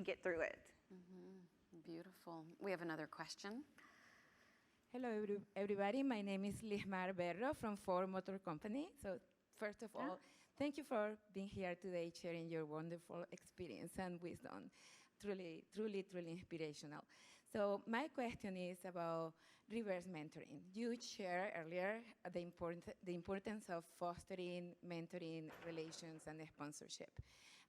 get through it. Mm-hmm. Beautiful. We have another question. Hello, everybody. My name is Lismar Berro from Ford Motor Company. So first of all, thank you for being here today, sharing your wonderful experience and wisdom. Truly, truly, truly inspirational. So my question is about reverse mentoring. You shared earlier the importance of fostering mentoring relations and sponsorship.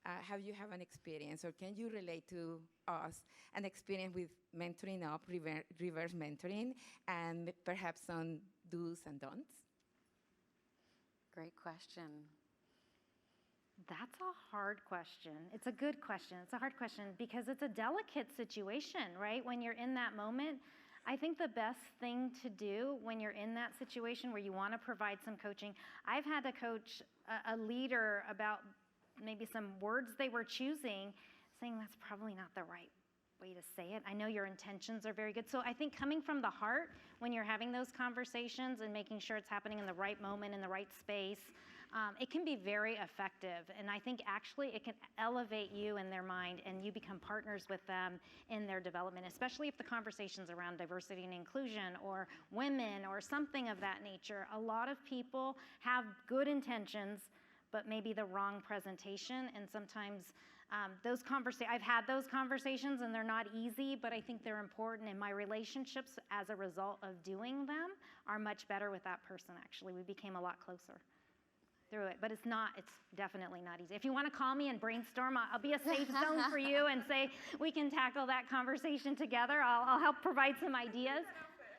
have you have an experience, or can you relate to us an experience with mentoring up, reverse mentoring, and perhaps some do's and don'ts? Great question. That's a hard question. It's a good question. It's a hard question because it's a delicate situation, right? When you're in that moment, I think the best thing to do when you're in that situation where you want to provide some coaching, I've had to coach a leader about maybe some words they were choosing, saying that's probably not the right way to say it. I know your intentions are very good. So I think coming from the heart when you're having those conversations and making sure it's happening in the right moment, in the right space, it can be very effective. And I think actually it can elevate you in their mind and you become partners with them in their development, especially if the conversation's around diversity and inclusion or women or something of that nature. A lot of people have good intentions, but maybe the wrong presentation. And sometimes I've had those conversations and they're not easy, but I think they're important. And my relationships as a result of doing them are much better with that person, actually. We became a lot closer through it, but it's definitely not easy. If you want to call me and brainstorm, I'll be a safe zone for you and say, we can tackle that conversation together. I'll help provide some ideas.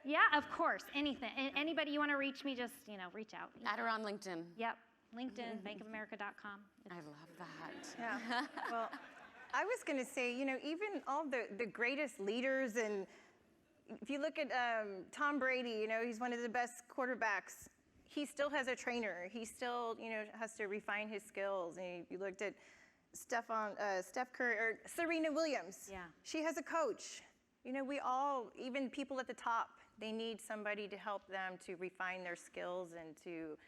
Yeah, of course, anything. Anybody you want to reach me, just, reach out. Add her on LinkedIn. Yep, LinkedIn, bankofamerica.com. I love that. Yeah. Well, I was going to say, even all the greatest leaders, and if you look at Tom Brady, he's one of the best quarterbacks. He still has a trainer. He still, has to refine his skills. And you looked at Steph Curry or Serena Williams. Yeah. She has a coach. We all, even people at the top, they need somebody to help them to refine their skills and to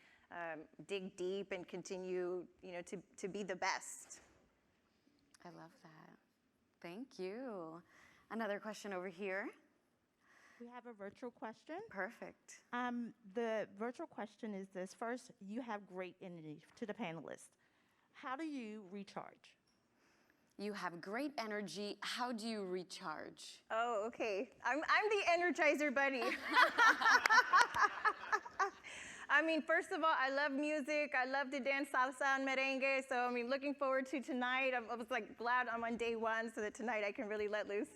dig deep and continue, to be the best. I love that. Thank you. Another question over here. We have a virtual question. Perfect. The virtual question is this. First, you have great energy to the panelists. How do you recharge? You have great energy. How do you recharge? Oh, okay. I'm the Energizer Bunny. I mean, first of all, I love music. I love to dance salsa and merengue. So, looking forward to tonight. I was glad I'm on day one so that tonight I can really let loose.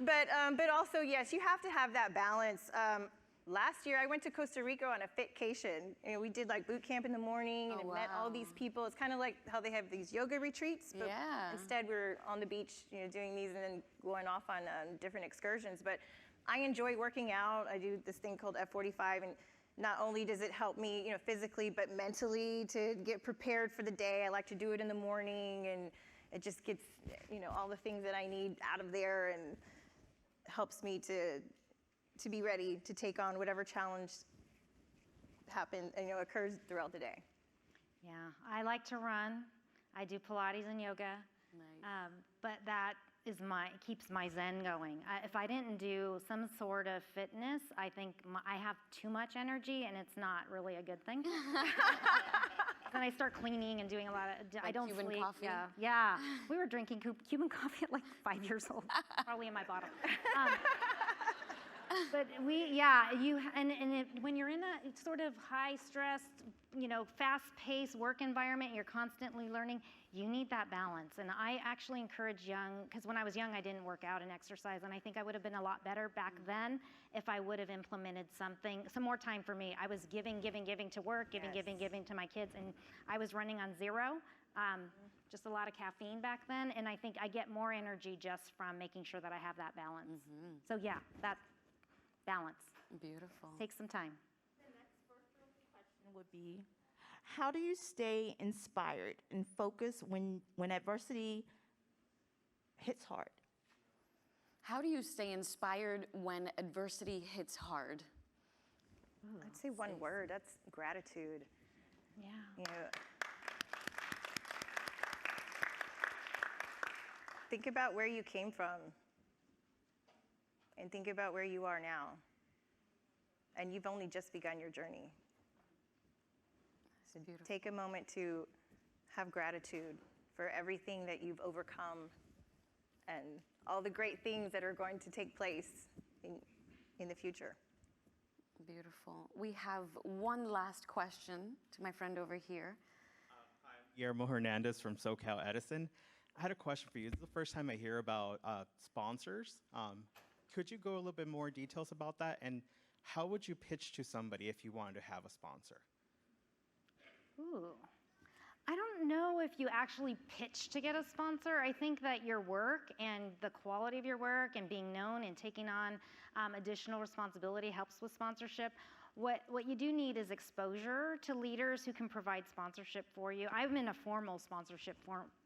But also, yes, you have to have that balance. Last year, I went to Costa Rica on a fitcation. We did boot camp in the morning and met all these people. It's kind of like how they have these yoga retreats, but instead we're on the beach, doing these and then going off on different excursions. But I enjoy working out. I do this thing called F45, and not only does it help me, physically, but mentally to get prepared for the day. I like to do it in the morning, and it just gets, all the things that I need out of there and helps me to be ready to take on whatever challenge occurs throughout the day. Yeah, I like to run. I do Pilates and yoga. Nice. But that is keeps my zen going. If I didn't do some sort of fitness, I think I have too much energy, and it's not really a good thing. Then I start cleaning and doing a lot of. I don't Cuban sleep. coffee? Yeah. We were drinking Cuban coffee at 5 years old, probably in my bottle. But when you're in a sort of high-stressed, fast-paced work environment, and you're constantly learning, you need that balance. And I actually encourage because when I was young, I didn't work out and exercise, and I think I would have been a lot better back then if I would have implemented some more time for me. I was giving to work, giving to my kids, and I was running on zero. Just a lot of caffeine back then, and I think I get more energy just from making sure that I have that balance. Mm-hmm. So yeah, that balance. Beautiful. Takes some time. The next virtual question would be, how do you stay inspired and focused when adversity hits hard? How do you stay inspired when adversity hits hard? I'd say one word. That's gratitude. Yeah. Think about where you came from and think about where you are now. And you've only just begun your journey. So take a moment to have gratitude for everything that you've overcome and all the great things that are going to take place in the future. Beautiful. We have one last question to my friend over here. Hi, Guillermo Hernandez from SoCal Edison. I had a question for you. This is the first time I hear about sponsors. Could you go a little bit more details about that? And how would you pitch to somebody if you wanted to have a sponsor? Ooh. I don't know if you actually pitch to get a sponsor. I think that your work and the quality of your work and being known and taking on additional responsibility helps with sponsorship. What you do need is exposure to leaders who can provide sponsorship for you. I'm in a formal sponsorship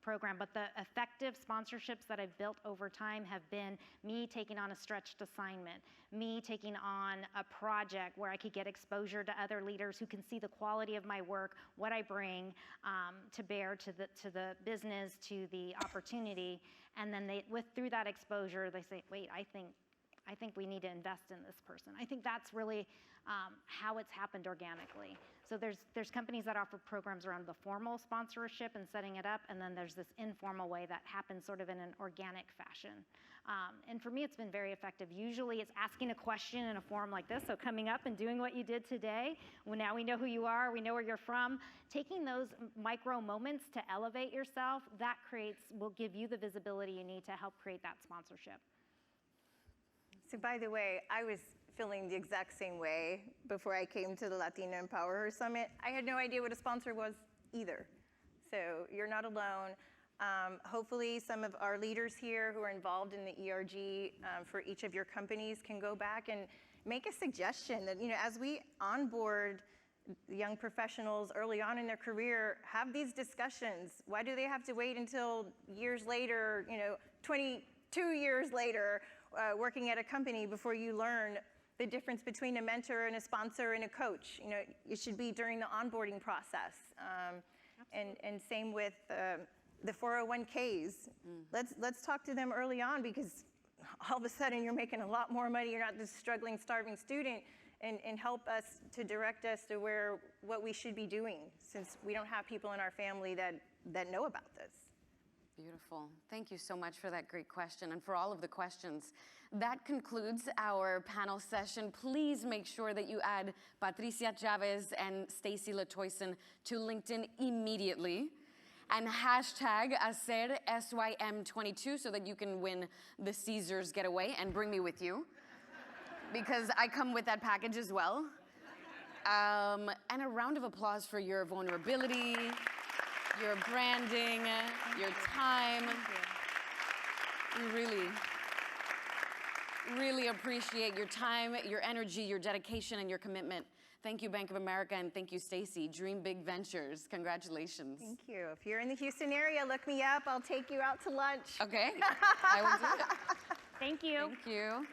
program, but the effective sponsorships that I've built over time have been me taking on a stretched assignment, me taking on a project where I could get exposure to other leaders who can see the quality of my work, what I bring to bear to the business, to the opportunity, and then through that exposure, they say, wait, I think we need to invest in this person. I think that's really how it's happened organically. So there's companies that offer programs around the formal sponsorship and setting it up, and then there's this informal way that happens sort of in an organic fashion. And for me, it's been very effective. Usually it's asking a question in a forum like this, so coming up and doing what you did today. Well, now we know who you are, we know where you're from. Taking those micro moments to elevate yourself, that will give you the visibility you need to help create that sponsorship. So by the way, I was feeling the exact same way before I came to the Latina Empower Her Summit. I had no idea what a sponsor was either. So you're not alone. Hopefully some of our leaders here who are involved in the ERG for each of your companies can go back and make a suggestion that, as we onboard young professionals early on in their career, have these discussions. Why do they have to wait until years later, 22 years later, working at a company before you learn the difference between a mentor and a sponsor and a coach? It should be during the onboarding process. And same with the 401ks. Let's talk to them early on, because all of a sudden you're making a lot more money. You're not this struggling, starving student, and help us to direct us to what we should be doing, since we don't have people in our family that know about this. Beautiful. Thank you so much for that great question and for all of the questions. That concludes our panel session. Please make sure that you add Patricia Chavez and Stacy Latoyson to LinkedIn immediately, and hashtag HACR SYM22 so that you can win the Caesars getaway and bring me with you, because I come with that package as well. And a round of applause for your vulnerability, your branding, your time. We really appreciate your time, your energy, your dedication, and your commitment. Thank you, Bank of America, and thank you, Stacy. Dream Big Ventures. Congratulations. Thank you. If you're in the Houston area, look me up. I'll take you out to lunch. Okay, I will do it. Thank you. Thank you.